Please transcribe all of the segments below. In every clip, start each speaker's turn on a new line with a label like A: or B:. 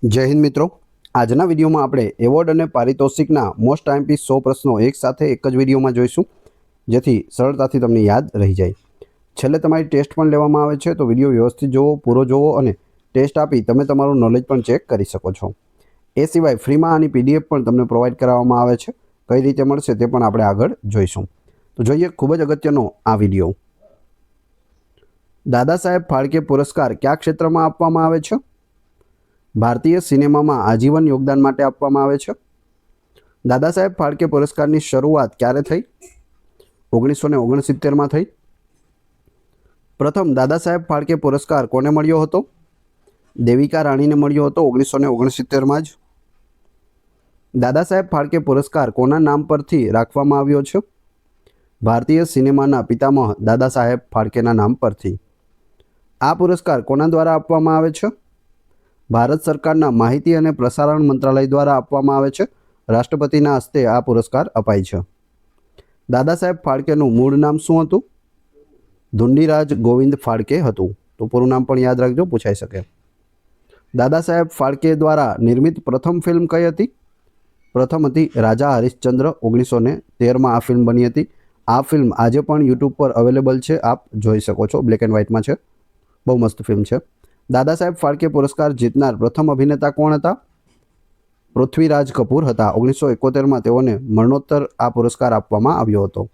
A: जय हिंद मित्रों। आजना विडियो में आपणे एवोर्ड और पारितोषिकना मोस्ट टाइमपीस 100 प्रश्नों एक साथ एक ज विडियो में जोईशुं, जेथी सरळताथी तमने याद रही जाए। छेल्ले तमारी टेस्ट पण लेवामां आवे छे, तो विडियो व्यवस्थित जोवो, पूरो जोवो और टेस्ट आपी तमे तमारुं नॉलेज पण चेक करी शको छो। ए सिवाय फ्री में आनी पीडीएफ पण तमने प्रोवाइड कराववामां आवे छे। कई रीते मळशे ते पण आपणे आगळ जोईशुं। तो जोईए खूब ज अगत्यनो आ विडियो। दादा साहेब फाळके पुरस्कार क्या क्षेत्र में आपवामां आवे छे? भारतीय सिनेमा में आजीवन योगदान माटे आपवामां आवे छे। दादा साहेब फाळके पुरस्कार की शुरुआत क्यारे थई? 1969 में थई। प्रथम दादा साहेब फाळके पुरस्कार कोने मळ्यो हतो? देविका राणी ने मळ्यो हतो 1969 में ज। दादा साहेब फाळके पुरस्कार कोना नाम परथी राखवामां आव्यो छे? भारतीय सिनेमाना पितामह दादा साहेब फाळकेना नाम परथी। आ पुरस्कार कोना द्वारा आपवामां आवे छे? भारत सरकारना माहिती और प्रसारण मंत्रालय द्वारा आपवामां आवे छे। राष्ट्रपतिना हस्ते आ पुरस्कार अपाय छे। दादा साहेब फाळकेनुं मूळ नाम शुं हतुं? धुंडीराज गोविंद फाळके हतुं। तो पूरुं नाम पण याद राखजो, पूछाई शके। दादा साहेब फाळके द्वारा निर्मित प्रथम फिल्म कई हती? प्रथम हती राजा हरिश्चंद्र। 1913 में आ फिल्म बनी हती। आ फिल्म आजे पण यूट्यूब पर अवेलेबल है, आप जोई शको छो। ब्लेक एंड व्हाइट में है, बहु मस्त फिल्म है। दादा साहेब फाळके पुरस्कार जीतनार प्रथम अभिनेता कोण हता? पृथ्वीराज कपूर हता। 1971 में तेओने मरणोत्तर आ पुरस्कार आपवामां आव्यो हतो।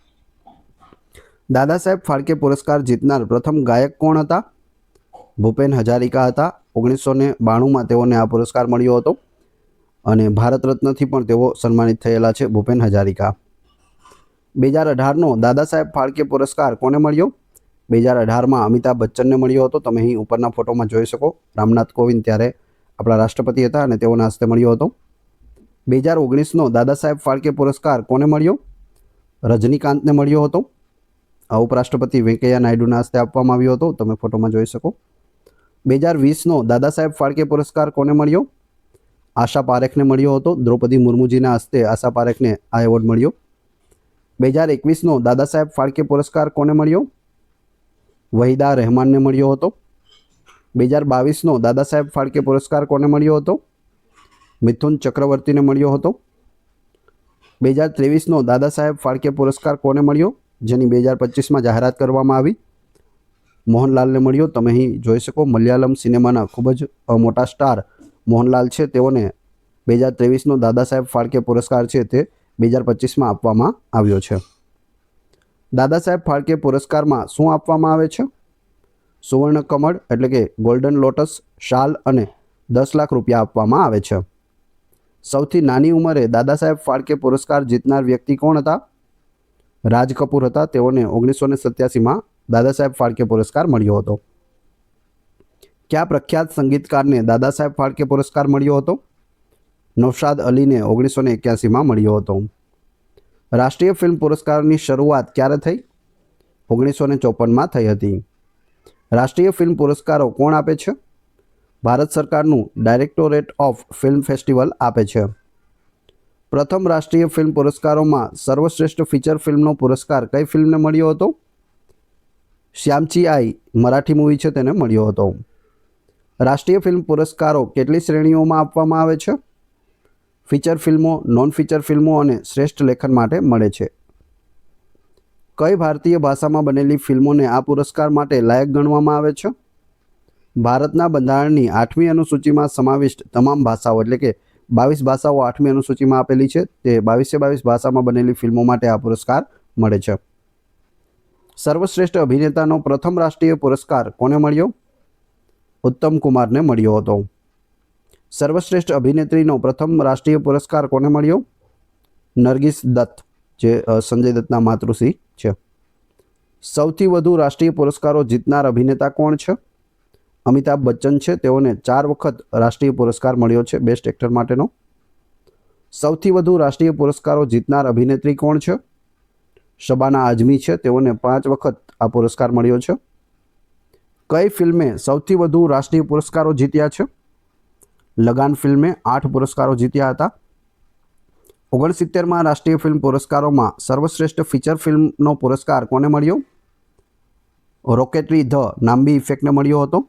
A: दादा साहेब फाळके पुरस्कार जीतनार प्रथम गायक कोण हता? भूपेन हजारिका हता। 1992 में तेओने आ पुरस्कार मळ्यो हतो अने भारत रत्न थी पण तेओ सन्मानित थयेला छे, भूपेन हजारिका। 2018 नो दादा साहेब फाळके पुरस्कार कोने मळ्यो? 2018 में अमिताभ बच्चन ने मळ्यो हतो। तमे અહીં ઉપરના ફોટોમાં જોઈ શકો। રામનાથ કોવિંદ ત્યારે આપણા રાષ્ટ્રપતિ હતા અને તેઓના હસ્તે મળ્યો હતો। 2019 નો દાદા સાહેબ ફાળકે પુરસ્કાર કોને મળ્યો? રજનીકાંતને મળ્યો હતો। ઉપરાષ્ટ્રપતિ વેંકૈયા નાયડુના હસ્તે આપવામાં આવ્યો હતો। તમે ફોટોમાં જોઈ શકો। 2020 નો દાદા સાહેબ ફાળકે પુરસ્કાર કોને મળ્યો? આશા પારેખને મળ્યો હતો। દ્રૌપદી મુર્મુજીના હસ્તે આશા પારેખને આ એવોર્ડ મળ્યો। 2021 નો દાદા સાહેબ ફાળકે પુરસ્કાર કોને મળ્યો? વહીદા રહેમાનને મળ્યો હતો। 2022 નો દાદા સાહેબ ફાળકે પુરસ્કાર કોને મળ્યો હતો? મિથુન ચક્રવર્તીને મળ્યો હતો। 2023 નો દાદા સાહેબ ફાળકે પુરસ્કાર કોને મળ્યો? જેની 2025 માં જાહેરાત કરવામાં આવી, મોહનલાલને મળ્યો। તમે અહીં જોઈ શકો, મલયાલમ સિનેમાના ખૂબ જ મોટા સ્ટાર મોહનલાલ છે, તેઓને 2023 નો દાદા સાહેબ ફાળકે પુરસ્કાર છે તે 2025 માં આપવામાં આવ્યો છે। दादा साहेब फाळके पुरस्कार में शू आपवामां आवे छे? सुवर्ण कमळ एटले के गोल्डन लोटस, शाल अने 10 लाख रुपया आपवामां आवे छे। सौथी नानी उमरे दादा साहेब फाळके पुरस्कार जीतनार व्यक्ति कोण हता? राज कपूर हता। तेओने 1987 में दादा साहेब फाळके पुरस्कार मळ्यो हतो। क्या प्रख्यात संगीतकार ने दादा साहेब फाळके पुरस्कार मळ्यो हतो? नौशाद अली ने 1981 में मळ्यो हतो। राष्ट्रीय फिल्म पुरस्कार की शुरुआत क्यारे थई? 1954 में थई हती। राष्ट्रीय फिल्म पुरस्कारों कोण आपे छे? भारत सरकारनुं डायरेक्टोरेट ऑफ फिल्म फेस्टिवल आपे छे। प्रथम राष्ट्रीय फिल्म पुरस्कारों में सर्वश्रेष्ठ फीचर फिल्मनो पुरस्कार कई फिल्मने मळ्यो हतो? श्यामची आई मराठी मूवी छे तेने मळ्यो हतो। राष्ट्रीय फिल्म पुरस्कारों केटली श्रेणीओं में आपवामां आवे छे? फीचर फिल्मों, नॉन फीचर फिल्मों और श्रेष्ठ लेखन माटे मळे छे। कई भारतीय भाषा में बनेली फिल्मों ने आ पुरस्कार माटे लायक गणवामां आवे छे? भारतना बंधारणनी 8મી अनुसूची में समाविष्ट तमाम भाषाओं एटले के 22 भाषाओं 8મી अनुसूची में आपेली छे, ते 22 भाषा में बनेली फिल्मों माटे आ पुरस्कार मळे छे। सर्वश्रेष्ठ अभिनेतानो प्रथम राष्ट्रीय पुरस्कार कोने मळ्यो? उत्तम कुमार ने मळ्यो हतो। सर्वश्रेष्ठ अभिनेत्रीनो प्रथम राष्ट्रीय पुरस्कार कोने मळ्यो? नरगिस दत्त, जे संजय दत्तना मातृश्री छे। सौथी वधु राष्ट्रीय पुरस्कारों जीतनार अभिनेता कोण छे? अमिताभ बच्चन छे। तेओने 4 वखत राष्ट्रीय पुरस्कार मळ्यो छे बेस्ट एक्टर माटेनो। सौथी वधु राष्ट्रीय पुरस्कारों जीतनार अभिनेत्री कोण छे? शबाना आजमी छे। तेओने 5 वखत आ पुरस्कार मळ्यो छे। कई फिल्मे सौथी वधु राष्ट्रीय पुरस्कारों जीत्या छे? लगान फिल्मे 8 पुरस्कारों जीत्या हता। 69 में राष्ट्रीय फिल्म पुरस्कारों में सर्वश्रेष्ठ फीचर फिल्मनो पुरस्कार कोने मळ्यो? रॉकेटरी ध नाम्बी इफेक्ट ने मळ्यो हतो।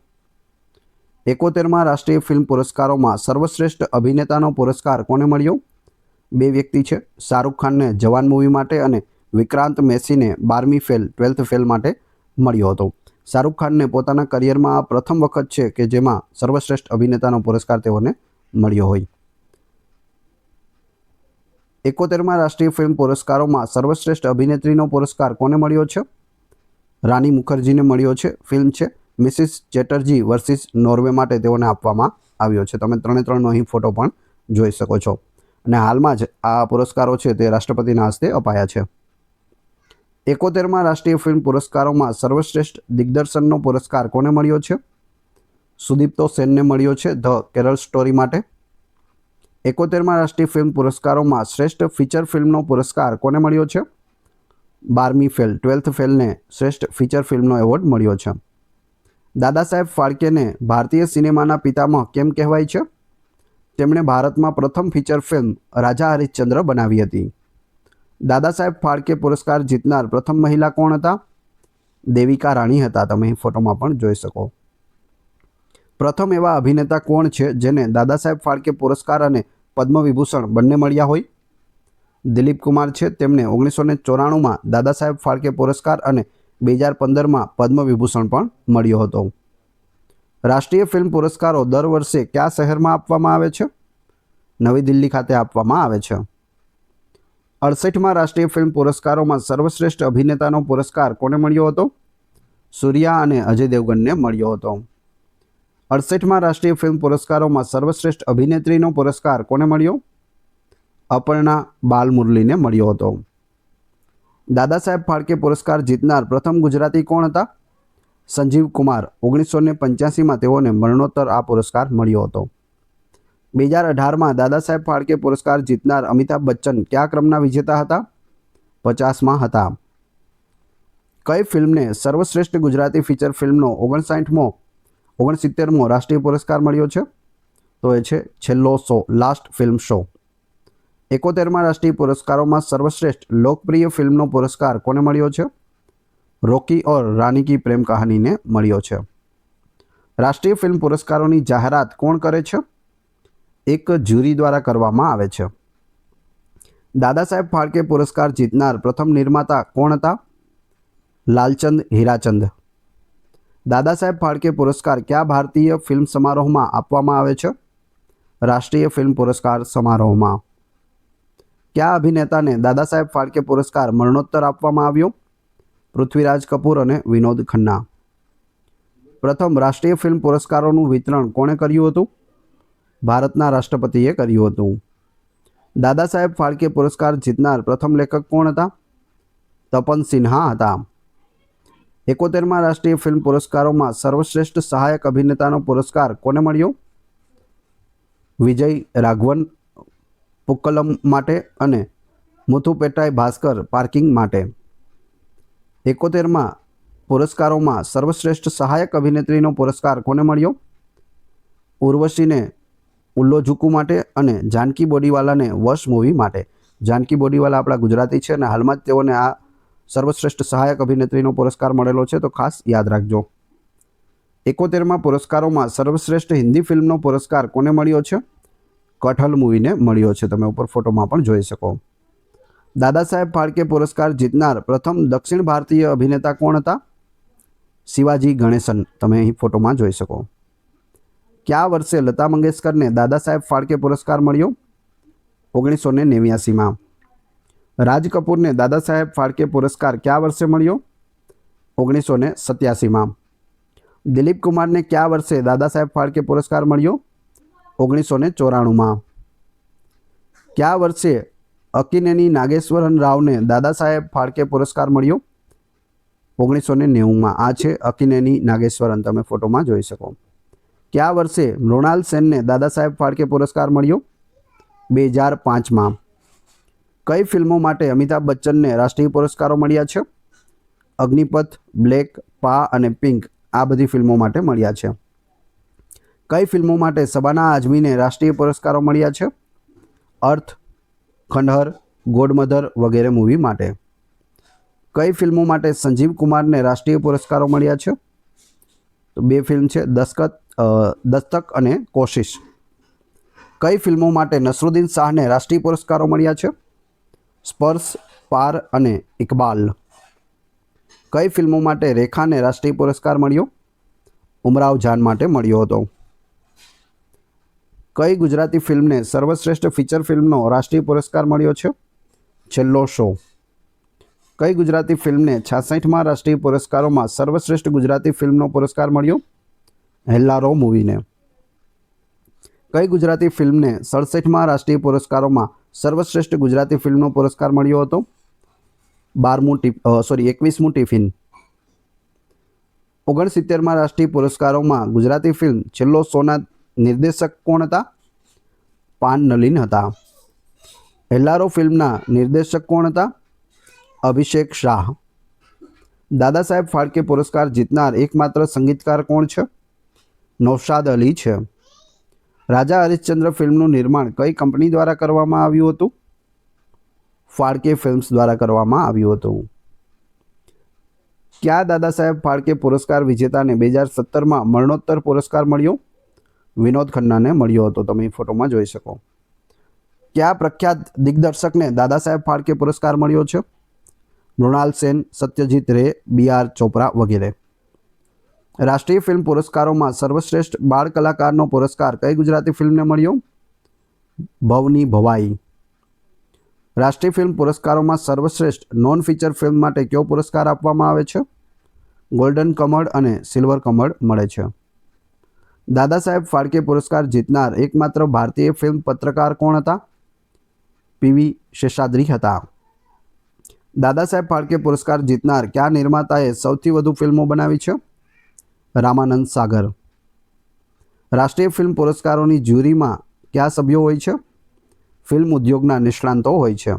A: 71માં રાષ્ટ્રીય ફિલ્મ પુરસ્કારોમાં સર્વશ્રેષ્ઠ અભિનેતાનો પુરસ્કાર કોને મળ્યો? 2 વ્યક્તિ છે. શાહરૂખ ખાનને જવાન મૂવી માટે અને વિક્રાંત મેસીને 12મી ફેલ 12th ફેલ માટે મળ્યો હતો. શાહરૂખ ખાનને પોતાના કરિયરમાં આ પ્રથમ વખત છે કે જેમાં સર્વશ્રેષ્ઠ અભિનેતાનો પુરસ્કાર તેઓને મળ્યો હોય. 71માં રાષ્ટ્રીય ફિલ્મ પુરસ્કારોમાં સર્વશ્રેષ્ઠ અભિનેત્રીનો પુરસ્કાર કોને મળ્યો છે? રાની મુખર્જીને મળ્યો છે. ફિલ્મ છે મિસિસ ચેટર્જી વર્સિસ નોર્વે માટે તેઓને આપવામાં આવ્યો છે. તમે 3-3નો અહીં ફોટો પણ જોઈ શકો છો. અને હાલમાં જ આ પુરસ્કારો છે તે રાષ્ટ્રપતિના હસ્તે અપાયા છે. 71માં રાષ્ટ્રીય ફિલ્મ પુરસ્કારોમાં સર્વશ્રેષ્ઠ દિગ્દર્શનનો પુરસ્કાર કોને મળ્યો છે? સુદીપ્તો સેનને મળ્યો છે ધ કેરળ સ્ટોરી માટે. 71માં રાષ્ટ્રીય ફિલ્મ પુરસ્કારોમાં શ્રેષ્ઠ ફીચર ફિલ્મનો પુરસ્કાર કોને મળ્યો છે? 12મી ફેલ 12th ફેલને શ્રેષ્ઠ ફીચર ફિલ્મનો એવોર્ડ મળ્યો છે. દાદા સાહેબ ફાળકેને ભારતીય સિનેમાના પિતામહ કેમ કહેવાય છે? તેમણે ભારતમાં પ્રથમ ફીચર ફિલ્મ રાજા હરિશ્ચંદ્ર બનાવી હતી. દાદા સાહેબ ફાળકે પુરસ્કાર જીતનાર પ્રથમ મહિલા કોણ હતા? દેવિકા રાણી હતા. તમે અહીં ફોટોમાં પણ જોઈ શકો. પ્રથમ એવા અભિનેતા કોણ છે જેને દાદા સાહેબ ફાળકે પુરસ્કાર અને પદ્મવિભૂષણ બંને મળ્યા હોય? દિલીપ કુમાર છે. તેમને 1994માં દાદા સાહેબ ફાળકે પુરસ્કાર અને 2015માં પદ્મવિભૂષણ પણ મળ્યો હતો. રાષ્ટ્રીય ફિલ્મ પુરસ્કારો દર વર્ષે કયા શહેરમાં આપવામાં આવે છે? નવી દિલ્હી ખાતે આપવામાં આવે છે. 68માં રાષ્ટ્રીય ફિલ્મ પુરસ્કારોમાં સર્વશ્રેષ્ઠ અભિનેતાનો પુરસ્કાર કોને મળ્યો હતો? સૂર્યા અને અજય દેવગનને મળ્યો હતો. 68માં રાષ્ટ્રીય ફિલ્મ પુરસ્કારોમાં સર્વશ્રેષ્ઠ અભિનેત્રીનો પુરસ્કાર કોને મળ્યો? અપર્ણા બાલમુરલીને મળ્યો હતો. દાદા સાહેબ ફાળકે પુરસ્કાર જીતનાર પ્રથમ ગુજરાતી કોણ હતા? સંજીવ કુમાર. 1985માં તેઓને મરણોત્તર આ પુરસ્કાર મળ્યો હતો. 2018માં દાદા સાહેબ ફાળકે પુરસ્કાર જીતનાર અમિતાભ બચ્ચન કયા ક્રમના વિજેતા હતા? 50માં હતા. કઈ ફિલ્મને સર્વશ્રેષ્ઠ ગુજરાતી ફીચર ફિલ્મનો 69મો રાષ્ટ્રીય પુરસ્કાર મળ્યો છે? તો એ છે છેલ્લો શો, લાસ્ટ ફિલ્મ શો. 71માં રાષ્ટ્રીય પુરસ્કારોમાં સર્વશ્રેષ્ઠ લોકપ્રિય ફિલ્મનો પુરસ્કાર કોને મળ્યો છે? રોકી ઓર રાની કી પ્રેમ કહાનીને મળ્યો છે. રાષ્ટ્રીય ફિલ્મ પુરસ્કારોની જાહેરાત કોણ કરે છે? એક જ્યુરી દ્વારા કરવામાં આવે છે. દાદા સાહેબ ફાળકે પુરસ્કાર જીતનાર પ્રથમ નિર્માતા કોણ હતા? લાલચંદ હીરાચંદ. દાદા સાહેબ ફાળકે પુરસ્કાર કયા ભારતીય ફિલ્મ સમારોહમાં આપવામાં આવે છે? રાષ્ટ્રીય ફિલ્મ પુરસ્કાર સમારોહમાં. કયા અભિનેતાને દાદા સાહેબ ફાળકે પુરસ્કાર મરણોત્તર આપવામાં આવ્યો? પૃથ્વીરાજ કપૂર અને વિનોદ ખન્ના. પ્રથમ રાષ્ટ્રીય ફિલ્મ પુરસ્કારોનું વિતરણ કોણે કર્યું હતું? ભારતના રાષ્ટ્રપતિએ કર્યું હતું. દાદા સાહેબ ફાળકે પુરસ્કાર જીતનાર પ્રથમ લેખક કોણ હતા? તપન સિન્હા હતા. 71માં રાષ્ટ્રીય ફિલ્મ પુરસ્કારોમાં સર્વશ્રેષ્ઠ સહાયક અભિનેતાનો પુરસ્કાર કોને મળ્યો? વિજય રાઘવન પુક્કલમ માટે અને મુથુપેટ્ટાઈ ભાસ્કર પાર્કિંગ માટે. 71માં પુરસ્કારોમાં સર્વશ્રેષ્ઠ સહાયક અભિનેત્રીનો પુરસ્કાર કોને મળ્યો? ઉર્વશીને ઉલ્લોજુકુ માટે અને જાનકી બોડીવાલાને વશ મૂવી માટે. જાનકી બોડીવાલા આપણા ગુજરાતી છે અને હાલમાં જ તેઓને આ સર્વશ્રેષ્ઠ સહાયક અભિનેત્રીનો પુરસ્કાર મળેલો છે, તો ખાસ યાદ રાખજો. 71માં પુરસ્કારોમાં સર્વશ્રેષ્ઠ હિન્દી ફિલ્મનો પુરસ્કાર કોને મળ્યો છે? કઠલ મૂવીને મળ્યો છે. તમે ઉપર ફોટોમાં પણ જોઈ શકો. દાદા સાહેબ ફાળકે પુરસ્કાર જીતનાર પ્રથમ દક્ષિણ ભારતીય અભિનેતા કોણ હતા? શિવાજી ગણેશન. તમે અહીં ફોટોમાં જોઈ શકો. કયા વર્ષે લતા મંગેશકરને દાદા સાહેબ ફાળકે પુરસ્કાર મળ્યો? 1989માં. રાજ કપૂરને દાદા સાહેબ ફાળકે પુરસ્કાર કયા વર્ષે મળ્યો? 1987માં. દિલીપ કુમારને કયા વર્ષે દાદા સાહેબ ફાળકે પુરસ્કાર મળ્યો? 1994માં. કયા વર્ષે અક્કિનેની નાગેશ્વરન રાવને દાદા સાહેબ ફાળકે પુરસ્કાર મળ્યો? 1990માં. આ છે અક્કિનેની નાગેશ્વરન. તમે ફોટોમાં જોઈ શકો. કયા વર્ષે મૃણાલ સેનને દાદા સાહેબ ફાળકે પુરસ્કાર મળ્યો? 2005માં. કઈ ફિલ્મો માટે અમિતાભ બચ્ચનને રાષ્ટ્રીય પુરસ્કારો મળ્યા છે? અગ્નિપથ, બ્લેક, પા અને પિંક. આ બધી ફિલ્મો માટે મળ્યા છે. કઈ ફિલ્મો માટે શબાના આઝમીને રાષ્ટ્રીય પુરસ્કારો મળ્યા છે? અર્થ, ખંડહર, ગોડમધર વગેરે મૂવી માટે. કઈ ફિલ્મો માટે સંજીવ કુમારને રાષ્ટ્રીય પુરસ્કારો મળ્યા છે? તો 2 ફિલ્મ છે, દસ્તખત દસ્તક અને કોશિશ. કઈ ફિલ્મો માટે નસરુદ્દીન શાહને રાષ્ટ્રીય પુરસ્કારો મળ્યા છે? સ્પર્શ, પાર અને ઇકબાલ. કઈ ફિલ્મો માટે રેખાને રાષ્ટ્રીય પુરસ્કાર મળ્યો? ઉમરાવ જાન માટે મળ્યો હતો. કઈ ગુજરાતી ફિલ્મને સર્વશ્રેષ્ઠ ફીચર ફિલ્મનો રાષ્ટ્રીય પુરસ્કાર મળ્યો છે? છેલ્લો શો. કઈ ગુજરાતી ફિલ્મને 66માં રાષ્ટ્રીય પુરસ્કારોમાં સર્વશ્રેષ્ઠ ગુજરાતી ફિલ્મનો પુરસ્કાર મળ્યો? હેલ્લારો મૂવીને. કઈ ગુજરાતી ફિલ્મને 67માં રાષ્ટ્રીય પુરસ્કારોમાં સર્વશ્રેષ્ઠ ગુજરાતી ફિલ્મનો પુરસ્કાર મળ્યો હતો? 21મું ટિફિન. 69માં રાષ્ટ્રીય પુરસ્કારોમાં ગુજરાતી ફિલ્મ છેલ્લો શોના નિર્દેશક કોણ હતા? પાન નલિન હતા. હેલ્લારો ફિલ્મના નિર્દેશક કોણ હતા? અભિષેક શાહ. દાદા સાહેબ ફાળકે પુરસ્કાર જીતનાર એકમાત્ર સંગીતકાર કોણ છે? નૌશાદ અલી છે. રાજા હરિશ્ચંદ્ર ફિલ્મનું નિર્માણ કઈ કંપની દ્વારા કરવામાં આવ્યું હતું? ફાળકે ફિલ્મ્સ દ્વારા કરવામાં આવ્યું હતું. ક્યાં દાદા સાહેબ ફાળકે પુરસ્કાર વિજેતાને 2017માં મરણોત્તર પુરસ્કાર મળ્યો? વિનોદ ખન્નાને મળ્યો હતો. તમે ફોટોમાં જોઈ શકો. કયા પ્રખ્યાત દિગ્દર્શકને દાદા સાહેબ ફાળકે પુરસ્કાર મળ્યો છે? મૃણાલ સેન, સત્યજીત રે, BR ચોપરા વગેરે. રાષ્ટ્રીય ફિલ્મ પુરસ્કારોમાં સર્વશ્રેષ્ઠ બાળ કલાકારનો પુરસ્કાર કઈ ગુજરાતી ફિલ્મને મળ્યો? ભવની ભવાઈ. રાષ્ટ્રીય ફિલ્મ પુરસ્કારોમાં સર્વશ્રેષ્ઠ નોન ફીચર ફિલ્મ માટે કયો પુરસ્કાર આપવામાં આવે છે? ગોલ્ડન કમળ અને સિલ્વર કમળ મળે છે. દાદા સાહેબ ફાળકે પુરસ્કાર જીતનાર એકમાત્ર ભારતીય ફિલ્મ પત્રકાર કોણ હતા? PV શેષાદ્રી હતા. દાદા સાહેબ ફાળકે પુરસ્કાર જીતનાર કયા નિર્માતાએ સૌથી વધુ ફિલ્મો બનાવી છે? રામાનંદ સાગર. રાષ્ટ્રીય ફિલ્મ પુરસ્કારોની જ્યુરીમાં કયા સભ્યો હોય છે? ફિલ્મ ઉદ્યોગના નિષ્ણાંતો હોય છે.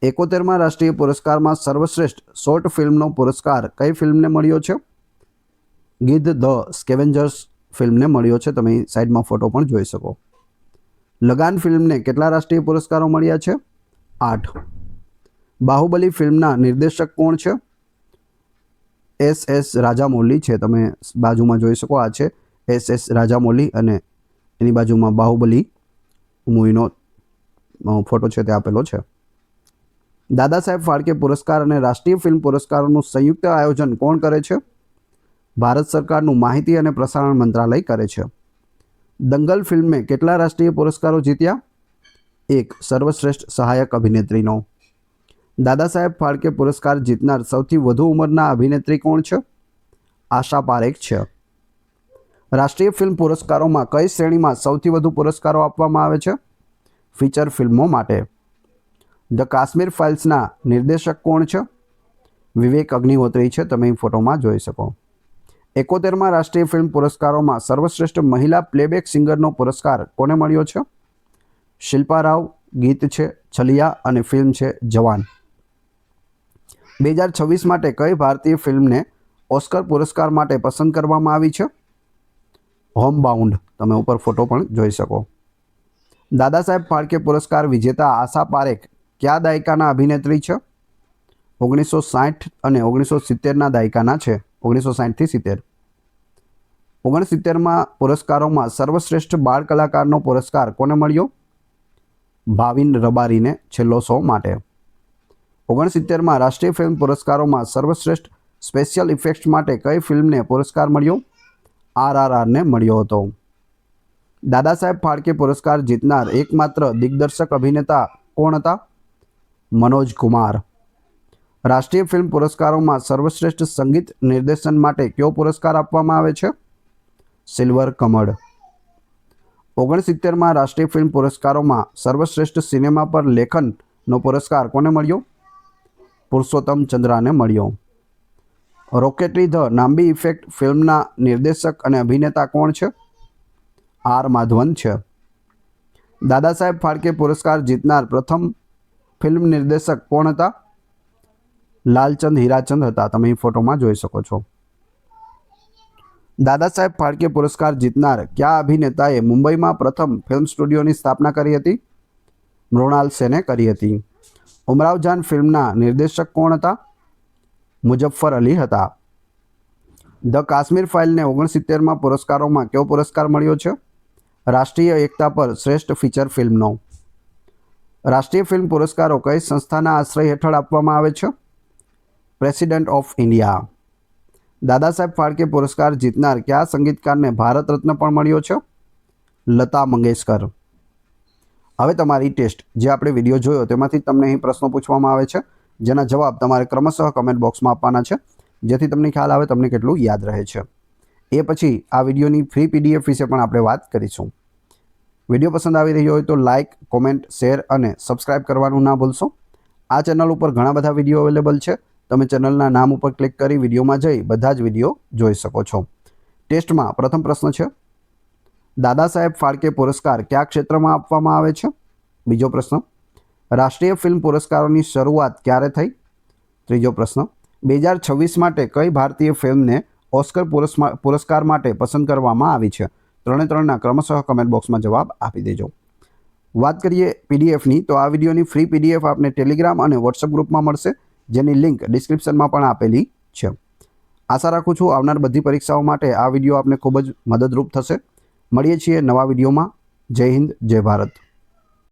A: 71માં રાષ્ટ્રીય પુરસ્કારમાં સર્વશ્રેષ્ઠ શોર્ટ ફિલ્મનો પુરસ્કાર કઈ ફિલ્મને મળ્યો છે? ગિધ ધ સ્કેવેન્જર્સ ફિલ્મને મળ્યો છે. તમે સાઈડમાં ફોટો પણ જોઈ શકો. લગાન ફિલ્મને કેટલા રાષ્ટ્રીય પુરસ્કારો મળ્યા છે? 8. બાહુબલી ફિલ્મના નિર્દેશક કોણ છે? SS રાજામૌલી છે. તમે બાજુમાં જોઈ શકો. આ છે SS રાજામૌલી અને એની બાજુમાં બાહુબલી મૂવીનો ફોટો છે તે આપેલો છે. દાદા સાહેબ ફાળકે પુરસ્કાર અને રાષ્ટ્રીય ફિલ્મ પુરસ્કારોનું સંયુક્ત આયોજન કોણ કરે છે? ભારત સરકારનું માહિતી અને પ્રસારણ મંત્રાલય કરે છે. દંગલ ફિલ્મે કેટલા રાષ્ટ્રીય પુરસ્કારો જીત્યા? 1. સર્વશ્રેષ્ઠ સહાયક અભિનેત્રીનો. દાદા સાહેબ ફાળકે પુરસ્કાર જીતનાર સૌથી વધુ ઉંમરના અભિનેત્રી કોણ છે? આશા પારેખ છે. રાષ્ટ્રીય ફિલ્મ પુરસ્કારોમાં કઈ શ્રેણીમાં સૌથી વધુ પુરસ્કારો આપવામાં આવે છે? ફીચર ફિલ્મો માટે. ધ કાશ્મીર ફાઇલ્સના નિર્દેશક કોણ છે? વિવેક અગ્નિહોત્રી છે. તમે ફોટોમાં જોઈ શકો. 71માં રાષ્ટ્રીય ફિલ્મ પુરસ્કારોમાં સર્વશ્રેષ્ઠ મહિલા પ્લેબેક સિંગરનો પુરસ્કાર કોને મળ્યો છે? શિલ્પા રાવ. ગીત છે છલિયા અને ફિલ્મ છે જવાન. 2026 માટે કઈ ભારતીય ફિલ્મને ઓસ્કર પુરસ્કાર માટે પસંદ કરવામાં આવી છે? હોમબાઉન્ડ. તમે ઉપર ફોટો પણ જોઈ શકો. દાદા સાહેબ ફાળકે પુરસ્કાર વિજેતા આશા પારેખ કયા દાયકાના અભિનેત્રી છે? 1960 અને 1970ના દાયકાના છે. 1960 થી 70. 69માં પુરસ્કારોમાં સર્વશ્રેષ્ઠ બાળ કલાકારનો પુરસ્કાર કોને મળ્યો? ભાવિન રબારીને છેલ્લો શો માટે. 69માં રાષ્ટ્રીય ફિલ્મ પુરસ્કારોમાં સર્વશ્રેષ્ઠ સ્પેશિયલ ઇફેક્ટ્સ માટે કઈ ફિલ્મને પુરસ્કાર મળ્યો? RRRને મળ્યો હતો. દાદા સાહેબ ફાળકે પુરસ્કાર જીતનાર એકમાત્ર દિગ્દર્શક અભિનેતા કોણ હતા? મનોજ કુમાર. રાષ્ટ્રીય ફિલ્મ પુરસ્કારોમાં સર્વશ્રેષ્ઠ સંગીત નિર્દેશન માટે કયો પુરસ્કાર આપવામાં આવે છે? સિલ્વર કમળ. 69માં રાષ્ટ્રીય ફિલ્મ પુરસ્કારોમાં સર્વશ્રેષ્ઠ સિનેમા પર લેખનનો પુરસ્કાર કોને મળ્યો? પુરુષોત્તમ ચંદ્રાને મળ્યો. રોકેટરી ધ નામ્બી ઇફેક્ટ ફિલ્મના નિર્દેશક અને અભિનેતા કોણ છે? R માધવન છે. દાદા સાહેબ ફાળકે પુરસ્કાર જીતનાર પ્રથમ ફિલ્મ નિર્દેશક કોણ હતા? લાલચંદ હીરાચંદ હતા. તમે ફોટોમાં જોઈ શકો છો. દાદા સાહેબ ફાળકે પુરસ્કાર જીતનાર કયા અભિનેતાએ મુંબઈમાં પ્રથમ ફિલ્મ સ્ટુડિયોની સ્થાપના કરી હતી? મૃણાલ સેને કરી હતી. ઉમરાવ જાન ફિલ્મના નિર્દેશક કોણ હતા? મુઝફ્ફર અલી હતા. ધ કાશ્મીર ફાઇલને 69માં પુરસ્કારોમાં કયો પુરસ્કાર મળ્યો છે? રાષ્ટ્રીય એકતા પર શ્રેષ્ઠ ફીચર ફિલ્મનો. રાષ્ટ્રીય ફિલ્મ પુરસ્કારો કઈ સંસ્થાના આશ્રય હેઠળ આપવામાં આવે છે? President of India. Dada Saheb Phalke પુરસ્કાર જીતનાર કયા સંગીતકારને ભારત રત્ન પણ મળ્યો છે? લતા મંગેશકર. હવે તમારી ટેસ્ટ જે આપણે વિડીયો જોયો તેમાંથી તમને અહીં પ્રશ્નો પૂછવામાં આવે છે, જેના જવાબ તમારે ક્રમશઃ કમેન્ટ બોક્સમાં આપવાના છે, જેથી તમને ખ્યાલ આવે તમને કેટલું યાદ રહે છે. એ પછી આ વિડીયોની ફ્રી PDF વિશે પણ આપણે વાત કરીશું. વિડીયો પસંદ આવી રહ્યો હોય તો લાઇક, કોમેન્ટ, શેર અને સબસ્ક્રાઇબ કરવાનું ના ભૂલશો. આ ચેનલ ઉપર ઘણા બધા વિડીયો અવેલેબલ છે. તમે ચેનલના નામ ઉપર ક્લિક કરી વિડીયોમાં જઈ બધા જ વિડીયો જોઈ શકો છો. ટેસ્ટમાં પ્રથમ પ્રશ્ન છે, દાદા સાહેબ ફાળકે પુરસ્કાર કયા ક્ષેત્રમાં આપવામાં આવે છે? બીજો પ્રશ્ન, રાષ્ટ્રીય ફિલ્મ પુરસ્કારોની શરૂઆત ક્યારે થઈ? ત્રીજો પ્રશ્ન, 2026 માટે કઈ ભારતીય ફિલ્મને ઓસ્કર પુરસ્કાર માટે પસંદ કરવામાં આવી છે? ત્રણે ત્રણના ક્રમશઃ કમેન્ટ બોક્સમાં જવાબ આપી દેજો. વાત કરીએ PDFની, તો આ વિડીયોની ફ્રી PDF આપને ટેલિગ્રામ અને વોટ્સઅપ ગ્રુપમાં મળશે, જેની લિંક ડિસ્ક્રિપ્શનમાં પણ આપેલી છે. આશા રાખું છું આવનાર બધી પરીક્ષાઓ માટે આ વિડીયો આપને ખૂબ જ મદદરૂપ થશે. મળીએ છીએ નવા વિડીયોમાં. જય હિન્દ, જય ભારત.